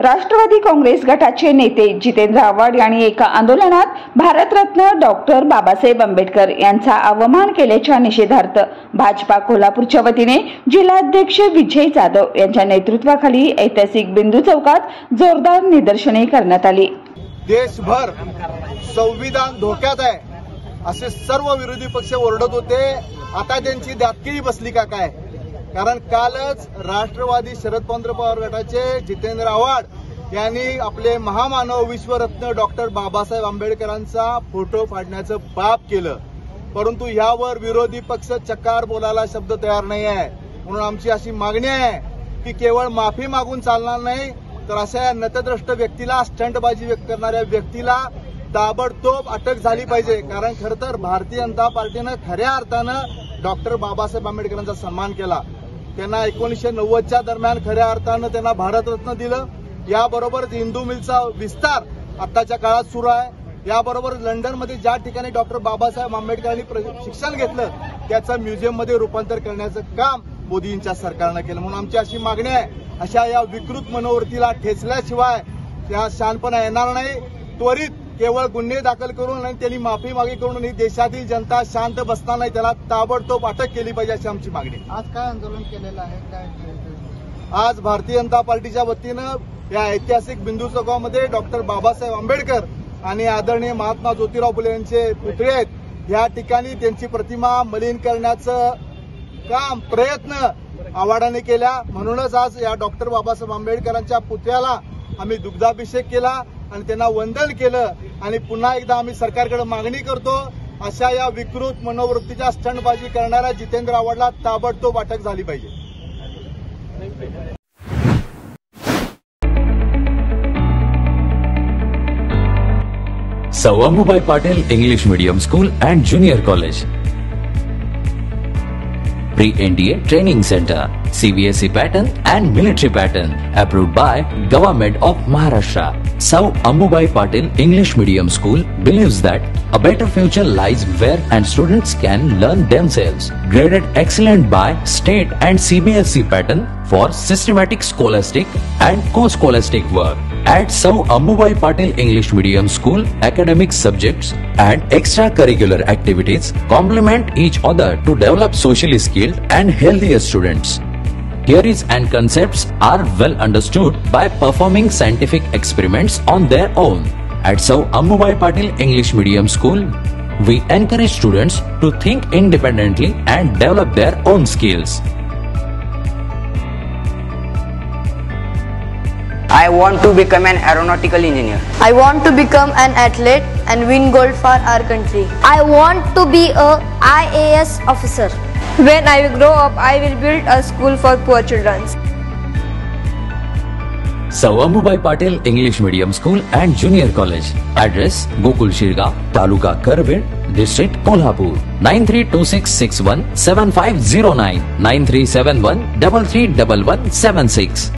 राष्ट्रवादी काँग्रेस गटाचे नेते जितेंद्र आव्हाड यांनी एका आंदोलनात भारतरत्न डॉक्टर बाबासाहेब आंबेडकर यांचा अवमान केल्याच्या निषेधार्थ भाजपा कोल्हापूरच्या वतीने जिल्हाध्यक्ष विजय जाधव यांच्या नेतृत्वाखाली ऐतिहासिक बिंदू चौकात जोरदार निदर्शने करण्यात आली। देशभर संविधान धोक्यात आहे असे सर्व विरोधी पक्ष ओरडत होते। आता त्यांची दातकिळी बसली का काय? कारण कालच राष्ट्रवादी शरद पवार गटाचे जितेंद्र आव्हाड यांनी आपले महामानव विश्वरत्न डॉक्टर बाबासाहेब आंबेडकरांचा फोटो फाडण्याचं पाप केलं, परंतु यावर विरोधी पक्ष चकार बोलायला शब्द तयार नाही आहे। म्हणून आमची अशी मागणी आहे की केवळ माफी मागून चालणार नाही, तर अशा या नतद्रष्ट व्यक्तीला, स्टंटबाजी व्यक्त करणाऱ्या व्यक्तीला ताबडतोब अटक झाली पाहिजे। कारण खरं तर भारतीय जनता पार्टीनं खऱ्या अर्थानं डॉक्टर बाबासाहेब आंबेडकरांचा सन्मान केला। त्यांना 1990च्या दरम्यान खऱ्या अर्थानं त्यांना भारतरत्न दिलं। याबरोबर हिंदू मिलचा विस्तार आताच्या काळात सुरू आहे। याबरोबर लंडनमध्ये ज्या ठिकाणी डॉक्टर बाबासाहेब आंबेडकरांनी शिक्षण घेतलं त्याचं म्युझियममध्ये रूपांतर करण्याचं काम मोदींच्या सरकारनं केलं। म्हणून आमची अशी मागणी आहे, अशा या विकृत मनोवृत्तीला ठेचल्याशिवाय त्या शांतपणा येणार नाही। त्वरित केवळ गुन्हे दाखल करून आणि त्यांनी माफी मागे करून देशातील जनता शांत बसणार नाही, त्याला ताबडतोब अटक केली पाहिजे अशी आमची मागणी। आज काय आंदोलन केलेलं आहे? काय आज भारतीय जनता पार्टीच्या वतीनं या ऐतिहासिक बिंदू चौकामध्ये डॉक्टर बाबासाहेब आंबेडकर आणि आदरणीय महात्मा ज्योतिराव फुले यांचे पुतळे आहेत, या ठिकाणी त्यांची प्रतिमा मलिन करण्याचं काम प्रयत्न आव्हाडाने केला। म्हणूनच आज या डॉक्टर बाबासाहेब आंबेडकरांच्या पुतळ्याला आम्ही दुग्धाभिषेक केला आणि त्यांना वंदन केलं। आणि पुन्हा एकदा आम्ही सरकारकडे मागणी करतो, अशा या विकृत मनोवृत्तीच्या स्टंटबाजी करणाऱ्या जितेंद्र आव्हाडला ताबडतोब अटक झाली पाहिजे। सौ Ammubai Patil English medium school and junior college, pre-NDA training center, CBSE pattern and military pattern, approved by Government of Maharashtra. Sau Ammubai Patil English Medium School believes that a better future lies where and students can learn themselves. Graded excellent by state and CBSE pattern for systematic scholastic and co-scholastic work. At Sau Ammubai Patil English Medium School, academic subjects and extracurricular activities complement each other to develop socially skilled and healthier students. Theories and concepts are well understood by performing scientific experiments on their own. At Sau Ammubai Patil English Medium School, we encourage students to think independently and develop their own skills. I want to become an aeronautical engineer. I want to become an athlete and win gold for our country. I want to be a IAS officer. When I grow up, I will build a school for poor children. Sau Ammubai Patil English Medium School and Junior College. Address: Gokul Shirgaon, Taluka Karved, District Kolhapur. 9326617509, 9371331176.